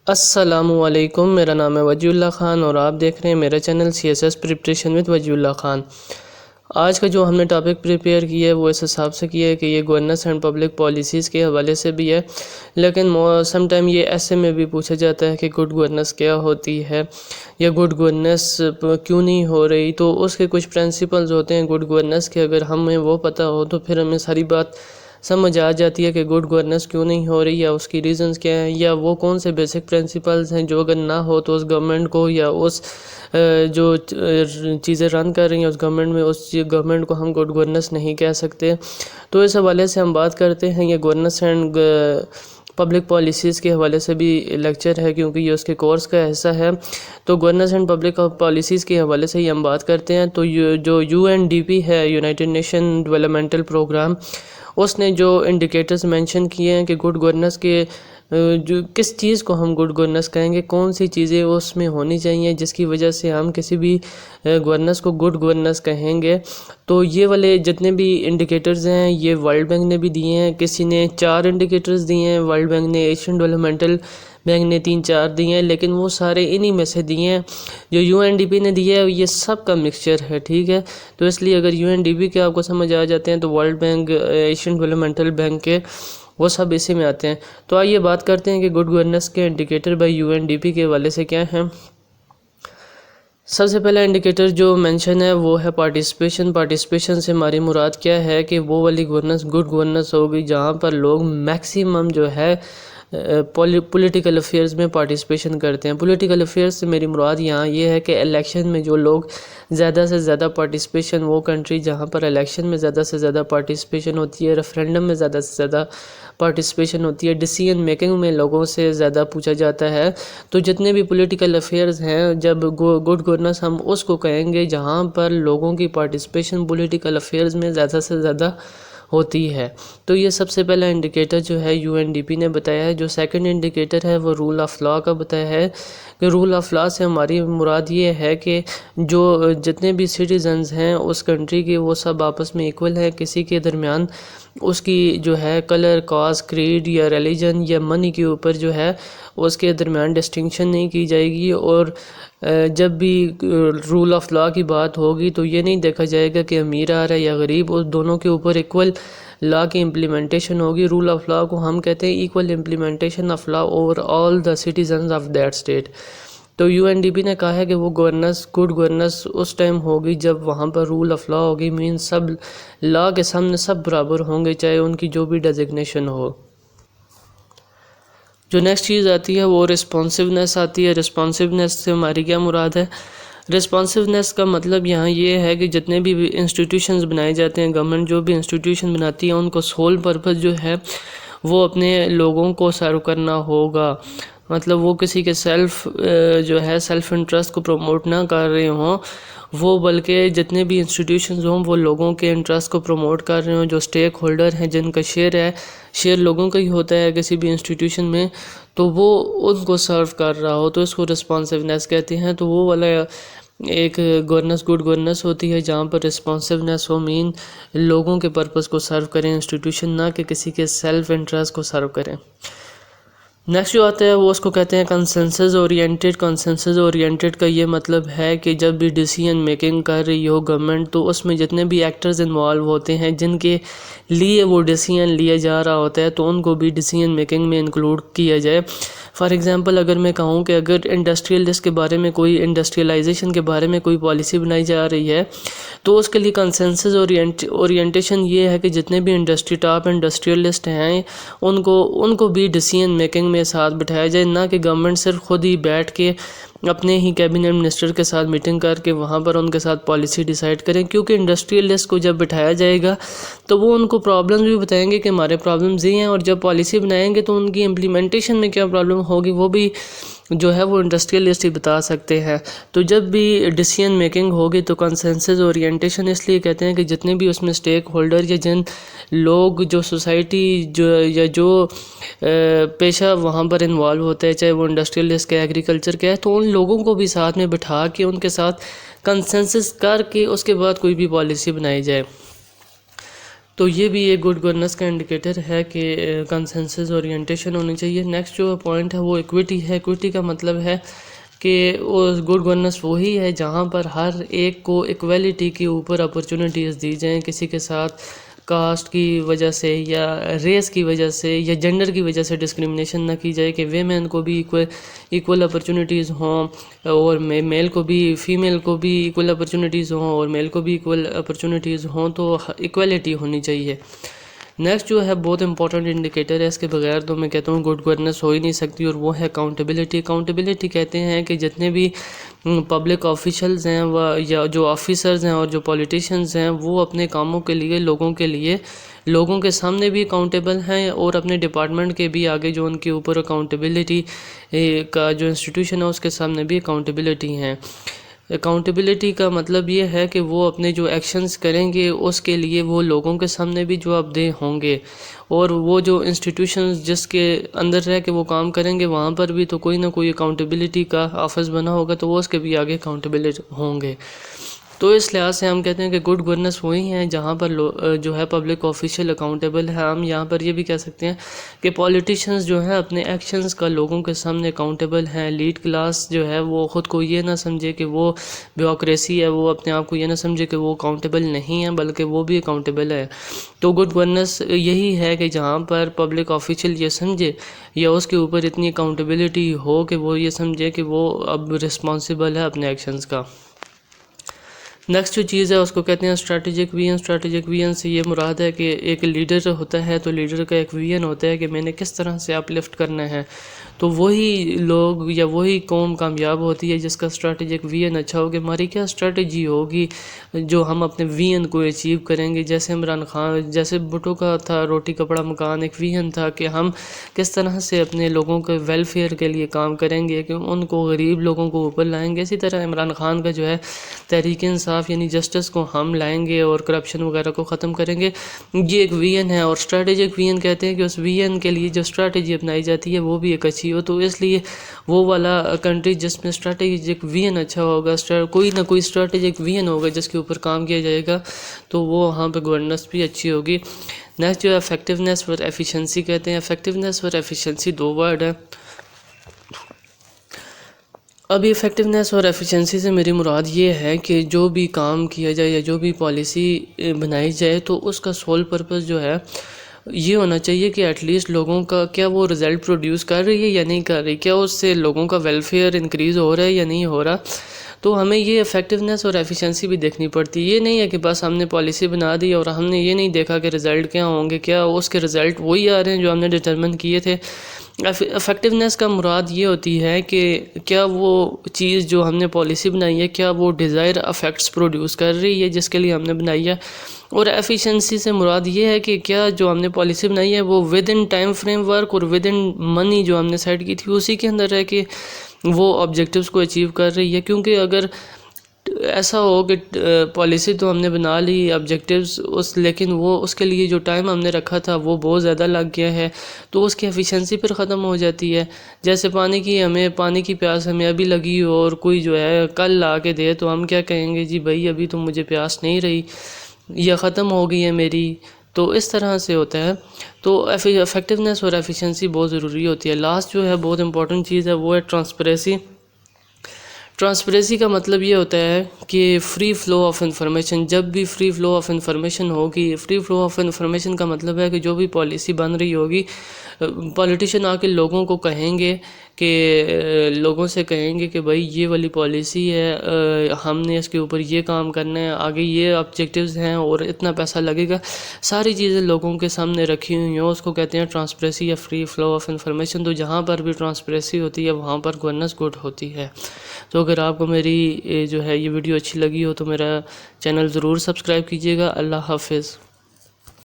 السلام علیکم، میرا نام ہے وجی اللہ خان اور آپ دیکھ رہے ہیں میرا چینل CSS پریپریشن وتھ وجی اللہ خان۔ آج کا جو ہم نے ٹاپک پریپیئر کیا ہے وہ اس حساب سے کیا ہے کہ یہ گورننس اینڈ پبلک پالیسیز کے حوالے سے بھی ہے، لیکن سم ٹائم یہ ایسے میں بھی پوچھا جاتا ہے کہ گڈ گورننس کیا ہوتی ہے یا گڈ گورننس کیوں نہیں ہو رہی، تو اس کے کچھ پرنسپلز ہوتے ہیں گڈ گورننس کے، اگر ہمیں وہ پتہ ہو تو پھر ہمیں ساری بات سمجھ آ جاتی ہے کہ گڈ گورننس کیوں نہیں ہو رہی یا اس کی ریزنز کیا ہیں یا وہ کون سے بیسک پرنسپلز ہیں جو اگر نہ ہو تو اس گورنمنٹ کو یا اس جو چیزیں رن کر رہی ہیں اس گورنمنٹ میں، اس گورنمنٹ کو ہم گڈ گورننس نہیں کہہ سکتے۔ تو اس حوالے سے ہم بات کرتے ہیں، یہ گورننس اینڈ پبلک پالیسیز کے حوالے سے بھی لیکچر ہے کیونکہ یہ اس کے کورس کا حصہ ہے۔ تو گورننس اینڈ پبلک پالیسیز کے حوالے سے ہی ہم بات کرتے ہیں۔ تو جو UNDP ہے، یونائٹڈ نیشن ڈیولپمنٹل پروگرام، اس نے جو انڈیکیٹرز مینشن کیے ہیں کہ گڈ گورننس کے جو کس چیز کو ہم گڈ گورننس کہیں گے، کون سی چیزیں اس میں ہونی چاہیے جس کی وجہ سے ہم کسی بھی گورننس کو گڈ گورننس کہیں گے، تو یہ والے جتنے بھی انڈیکیٹرز ہیں یہ ورلڈ بینک نے بھی دیے ہیں۔ کسی نے 4 انڈیکیٹرز دیے ہیں، ورلڈ بینک نے، ایشین ڈیولپمنٹل بینک نے 3-4 دیے ہیں، لیکن وہ سارے انہی میں سے دیے ہیں۔ جو UNDP نے دیے ہے یہ سب کا مکسچر ہے، ٹھیک ہے، تو اس لیے اگر UNDP کے آپ کو سمجھ آ جاتے ہیں تو world bank, Asian developmental bank کے وہ سب اسی میں آتے ہیں۔ تو آئیے بات کرتے ہیں کہ گڈ گورننس کے انڈیکیٹر بائی UNDP کے حوالے سے کیا ہیں۔ سب سے پہلا انڈیکیٹر جو مینشن ہے وہ ہے پارٹیسپیشن سے ہماری مراد کیا ہے کہ وہ والی گورننس گڈ گورننس ہوگی جہاں پر لوگ میکسیمم جو ہے پولیٹیکل افیئرز میں پارٹیسپیشن کرتے ہیں۔ پولیٹیکل افیئرز سے میری مراد یہاں یہ ہے کہ الیکشن میں جو لوگ زیادہ سے زیادہ پارٹیسپیشن، وہ کنٹری جہاں پر الیکشن میں زیادہ سے زیادہ پارٹیسپیشن ہوتی ہے، ریفرینڈم میں زیادہ سے زیادہ پارٹیسپیشن ہوتی ہے، ڈیسیژن میکنگ میں لوگوں سے زیادہ پوچھا جاتا ہے، تو جتنے بھی پولیٹیکل افیئرز ہیں، جب گڈ گورننس ہم اس کو کہیں گے جہاں پر لوگوں کی پارٹیسپیشن پولیٹیکل افیئرز میں زیادہ سے زیادہ ہوتی ہے۔ تو یہ سب سے پہلا انڈیکیٹر جو ہے UNDP نے بتایا ہے۔ جو سیکنڈ انڈیکیٹر ہے وہ رول آف لاء کا بتایا ہے کہ رول آف لاء سے ہماری مراد یہ ہے کہ جو جتنے بھی سٹیزنز ہیں اس کنٹری کے وہ سب آپس میں ایکول ہیں، کسی کے درمیان اس کی جو ہے کلر، کاسٹ، کریڈ یا ریلیجن یا منی کے اوپر جو ہے اس کے درمیان ڈسٹنکشن نہیں کی جائے گی، اور جب بھی رول آف لاء کی بات ہوگی تو یہ نہیں دیکھا جائے گا کہ امیر آ رہا ہے یا غریب، اس دونوں کے اوپر ایکول لاء کی امپلیمنٹیشن ہوگی۔ رول آف لاء کو ہم کہتے ہیں equal implementation of law over all the citizens of that state. تو UNDP نے کہا ہے کہ وہ گورننس گڈ گورننس اس ٹائم ہوگی جب وہاں پر رول آف لاء ہوگی، مین سب لاء کے سامنے سب برابر ہوں گے چاہے ان کی جو بھی ڈیزگنیشن ہو۔ جو نیکسٹ چیز آتی ہے وہ رسپانسونیس آتی ہے۔ رسپانسونیس سے ہماری کیا مراد ہے؟ رسپانسونیس کا مطلب یہاں یہ ہے کہ جتنے بھی انسٹیٹیوشنز بنائے جاتے ہیں، گورنمنٹ جو بھی انسٹیٹیوشن بناتی ہے ان کو سول پرپس جو ہے وہ اپنے لوگوں کو سرو کرنا ہوگا، مطلب وہ کسی کے جو ہے سیلف انٹرسٹ کو پروموٹ نہ کر رہے ہوں وہ، بلکہ جتنے بھی انسٹیٹیوشنز ہوں وہ لوگوں کے انٹرسٹ کو پروموٹ کر رہے ہوں۔ جو اسٹیک ہولڈر ہیں، جن کا شیئر ہے، شیئر لوگوں کا ہی ہوتا ہے کسی بھی انسٹیٹیوشن میں، تو وہ ان کو سرو کر رہا ہو تو اس کو رسپانسونیس کہتے ہیں۔ تو وہ والا ایک گورننس گڈ گورننس ہوتی ہے جہاں پر رسپانسونیس ہو، مین لوگوں کے پرپس کو سرو کریں انسٹیٹیوشن، نہ کہ کسی کے سیلف انٹرسٹ کو سرو کریں۔ نیکسٹ جو آتا ہے وہ اس کو کہتے ہیں کنسنسس اورینٹڈ۔ کنسنسس اورینٹڈ کا یہ مطلب ہے کہ جب بھی ڈیسیژن میکنگ کر رہی ہو گورنمنٹ تو اس میں جتنے بھی ایکٹرز انوالو ہوتے ہیں جن کے لیے وہ ڈیسیژن لیا جا رہا ہوتا ہے تو ان کو بھی ڈیسیژن میکنگ میں انکلوڈ کیا جائے۔ فار ایگزامپل اگر میں کہوں کہ اگر انڈسٹریلسٹ کے بارے میں کوئی انڈسٹریلائزیشن کے بارے میں کوئی پالیسی بنائی جا رہی ہے تو اس کے لیے کنسنسس اورینٹیشن یہ ہے کہ جتنے بھی ٹاپ انڈسٹریلسٹ ہیں ان کو بھی ڈیسیژن میکنگ میں ساتھ بٹھایا جائے، نہ کہ گورنمنٹ صرف خود ہی بیٹھ کے اپنے ہی کیبنٹ منسٹر کے ساتھ میٹنگ کر کے وہاں پر ان کے ساتھ پالیسی ڈیسائیڈ کریں، کیونکہ انڈسٹریلسٹ کو جب بٹھایا جائے گا تو وہ ان کو پرابلمز بھی بتائیں گے کہ ہمارے پرابلمز یہ ہیں، اور جب پالیسی بنائیں گے تو ان کی امپلیمنٹیشن میں کیا پرابلم ہوگی وہ بھی جو ہے وہ انڈسٹریلسٹ ہی بتا سکتے ہیں۔ تو جب بھی ڈیسیژن میکنگ ہوگی تو کنسنسس اورینٹیشن اس لیے کہتے ہیں کہ جتنے بھی اس میں اسٹیک ہولڈر یا جن لوگ جو سوسائٹی جو پیشہ وہاں پر انوالو ہوتا ہے، چاہے وہ انڈسٹریلسٹ کا، ایگریکلچر کا ہے، تو ان لوگوں کو بھی ساتھ میں بٹھا کے ان کے ساتھ کنسنسس کر کے اس کے بعد کوئی بھی پالیسی بنائی جائے۔ تو یہ بھی ایک گڈ گورننس کا انڈیکیٹر ہے کہ کنسنسس اورینٹیشن ہونی چاہیے۔ نیکسٹ جو پوائنٹ ہے وہ ایکویٹی ہے۔ ایکویٹی کا مطلب ہے کہ گڈ گورننس وہی ہے جہاں پر ہر ایک کو ایکویلٹی کے اوپر اپرچونیٹیز دی جائیں، کسی کے ساتھ کاسٹ کی وجہ سے یا ریس کی وجہ سے یا جنڈر کی وجہ سے ڈسکریمنیشن نہ کی جائے، کہ ویمن کو بھی ایکول اپرچونیٹیز ہوں اور میل کو بھی، فیمیل کو بھی ایکول اپرچونیٹیز ہوں اور میل کو بھی ایکول اپرچونیٹیز ہوں، تو ایکویلٹی ہونی چاہیے۔ نیکسٹ جو ہے بہت امپورٹنٹ انڈیکیٹر ہے، اس کے بغیر تو میں کہتا ہوں گڈ گورننس ہو ہی نہیں سکتی، اور وہ ہے اکاؤنٹیبلٹی۔ اکاؤنٹیبلٹی کہتے ہیں کہ جتنے بھی پبلک آفیشلز ہیں یا جو آفیسرز ہیں اور جو پولیٹیشنز ہیں، وہ اپنے کاموں کے لیے لوگوں کے سامنے بھی اکاؤنٹیبل ہیں، اور اپنے ڈپارٹمنٹ کے بھی آگے جو ان کے اوپر اکاؤنٹیبلٹی کا جو انسٹیٹیوشن ہے اس کے سامنے بھی اکاؤنٹیبلٹی ہیں۔ اکاؤنٹیبلٹی کا مطلب یہ ہے کہ وہ اپنے جو ایکشنز کریں گے اس کے لیے وہ لوگوں کے سامنے بھی جواب دہ ہوں گے، اور وہ جو انسٹیٹیوشنز جس کے اندر رہ کے وہ کام کریں گے وہاں پر بھی تو کوئی نہ کوئی اکاؤنٹیبلٹی کا آفس بنا ہوگا، تو وہ اس کے بھی آگے اکاؤنٹیبل ہوں گے۔ تو اس لحاظ سے ہم کہتے ہیں کہ گڈ گورننس وہی ہیں جہاں پر جو ہے پبلک آفیشل اکاؤنٹیبل ہے۔ ہم یہاں پر یہ بھی کہہ سکتے ہیں کہ پولیٹیشنز جو ہیں اپنے ایکشنز کا لوگوں کے سامنے اکاؤنٹیبل ہیں۔ لیڈ کلاس جو ہے وہ خود کو یہ نہ سمجھے کہ وہ بیوروکریسی ہے، وہ اپنے آپ کو یہ نہ سمجھے کہ وہ اکاؤنٹیبل نہیں ہے، بلکہ وہ بھی اکاؤنٹیبل ہے۔ تو گڈ گورننس یہی ہے کہ جہاں پر پبلک آفیشل یہ سمجھے یا اس کے اوپر اتنی اکاؤنٹیبلٹی ہو کہ وہ یہ سمجھے کہ وہ اب رسپانسیبل ہے اپنے ایکشنز کا۔ نیکسٹ جو چیز ہے اس کو کہتے ہیں اسٹریٹجک ویژن۔ اسٹریٹجک ویژن سے یہ مراد ہے کہ ایک لیڈر ہوتا ہے تو لیڈر کا ایک ویژن ہوتا ہے کہ میں نے کس طرح سے اپ لفٹ کرنا ہے، تو وہی لوگ یا وہی قوم کامیاب ہوتی ہے جس کا اسٹریٹجک ویژن اچھا ہو کہ ہماری کیا اسٹریٹجی ہوگی جو ہم اپنے ویژن کو اچیو کریں گے۔ جیسے عمران خان، جیسے بھٹو کا تھا روٹی کپڑا مکان، ایک ویژن تھا کہ ہم کس طرح سے اپنے لوگوں کے ویلفیئر کے لیے کام کریں گے، کہ ان کو غریب لوگوں کو اوپر لائیں گے۔ اسی طرح عمران خان کا جو ہے تحریک انصاف یعنی جسٹس کو ہم لائیں گے اور کرپشن وغیرہ کو ختم کریں گے۔ یہ ایک ویژن ہے، اور اسٹریٹجک ویژن کہتے ہیں کہ اس ویژن کے لیے جو اسٹریٹجی اپنائی جاتی ہے وہ بھی ایک اچھی ہو۔ تو اس لیے وہ والا کنٹری جس میں اسٹریٹجک ویژن اچھا ہوگا، کوئی نہ کوئی اسٹریٹجک ویژن ہوگا جس کے اوپر کام کیا جائے گا، تو وہ وہاں پہ گورننس بھی اچھی ہوگی۔ نیکسٹ جو ہے افیکٹونیس اور ایفیشنسی کہتے ہیں۔ افیکٹونیس اور ایفیشنسی دو ورڈ ہیں۔ اب ایفیکٹونیس اور ایفیشنسی سے میری مراد یہ ہے کہ جو بھی کام کیا جائے یا جو بھی پالیسی بنائی جائے تو اس کا سول پرپس جو ہے یہ ہونا چاہیے کہ ایٹ لیسٹ لوگوں کا کیا وہ رزلٹ پروڈیوس کر رہی ہے یا نہیں کر رہی، کیا اس سے لوگوں کا ویلفیئر انکریز ہو رہا ہے یا نہیں ہو رہا۔ تو ہمیں یہ ایفیکٹونیس اور ایفیشنسی بھی دیکھنی پڑتی ہے۔ یہ نہیں ہے کہ بس ہم نے پالیسی بنا دی اور ہم نے یہ نہیں دیکھا کہ رزلٹ کیا ہوں گے، کیا اس کے رزلٹ وہی آ رہے ہیں جو ہم نے ڈٹرمن کیے تھے۔ افیکٹونیس کا مراد یہ ہوتی ہے کہ کیا وہ چیز جو ہم نے پالیسی بنائی ہے کیا وہ ڈیزائر افیکٹس پروڈیوس کر رہی ہے جس کے لیے ہم نے بنائی ہے۔ اور ایفیشنسی سے مراد یہ ہے کہ کیا جو ہم نے پالیسی بنائی ہے وہ with in time frame work اور ود ان منی جو ہم نے سیٹ کی تھی اسی کے اندر ہے کہ وہ آبجیکٹیوز کو اچیو کر رہی ہے۔ کیونکہ اگر ایسا ہو کہ پالیسی تو ہم نے بنا لی آبجیکٹیوز لیکن وہ اس کے لیے جو ٹائم ہم نے رکھا تھا وہ بہت زیادہ لگ گیا ہے تو اس کی ایفیشنسی پھر ختم ہو جاتی ہے۔ جیسے پانی کی پیاس ہمیں ابھی لگی ہو اور کوئی جو ہے کل لا کے دے تو ہم کیا کہیں گے، جی بھائی ابھی تو مجھے پیاس نہیں رہی یا ختم ہو گئی ہے میری۔ تو اس طرح سے ہوتا ہے۔ تو افیکٹونیس اور ایفیشنسی بہت ضروری ہوتی ہے۔ لاسٹ جو ہے بہت امپورٹنٹ چیز ہے وہ ہے ٹرانسپیریسی۔ ٹرانسپیریسی کا مطلب یہ ہوتا ہے کہ فری فلو آف انفارمیشن۔ جب بھی فری فلو آف انفارمیشن ہوگی، فری فلو آف انفارمیشن کا مطلب ہے کہ جو بھی پالیسی بن رہی ہوگی پولیٹیشین آ کے لوگوں کو کہیں گے کہ لوگوں سے کہیں گے کہ بھائی یہ والی پالیسی ہے، ہم نے اس کے اوپر یہ کام کرنا ہے، آگے یہ آبجیکٹیوز ہیں اور اتنا پیسہ لگے گا۔ ساری چیزیں لوگوں کے سامنے رکھی ہوئی ہیں، اس کو کہتے ہیں ٹرانسپیریسی یا فری فلو آف انفارمیشن۔ تو جہاں پر بھی ٹرانسپیریسی ہوتی ہے وہاں پر گورننس گڈ ہوتی ہے۔ تو اگر آپ کو میری جو ہے یہ ویڈیو اچھی لگی ہو تو میرا چینل ضرور سبسکرائب کیجیے گا۔ اللہ حافظ۔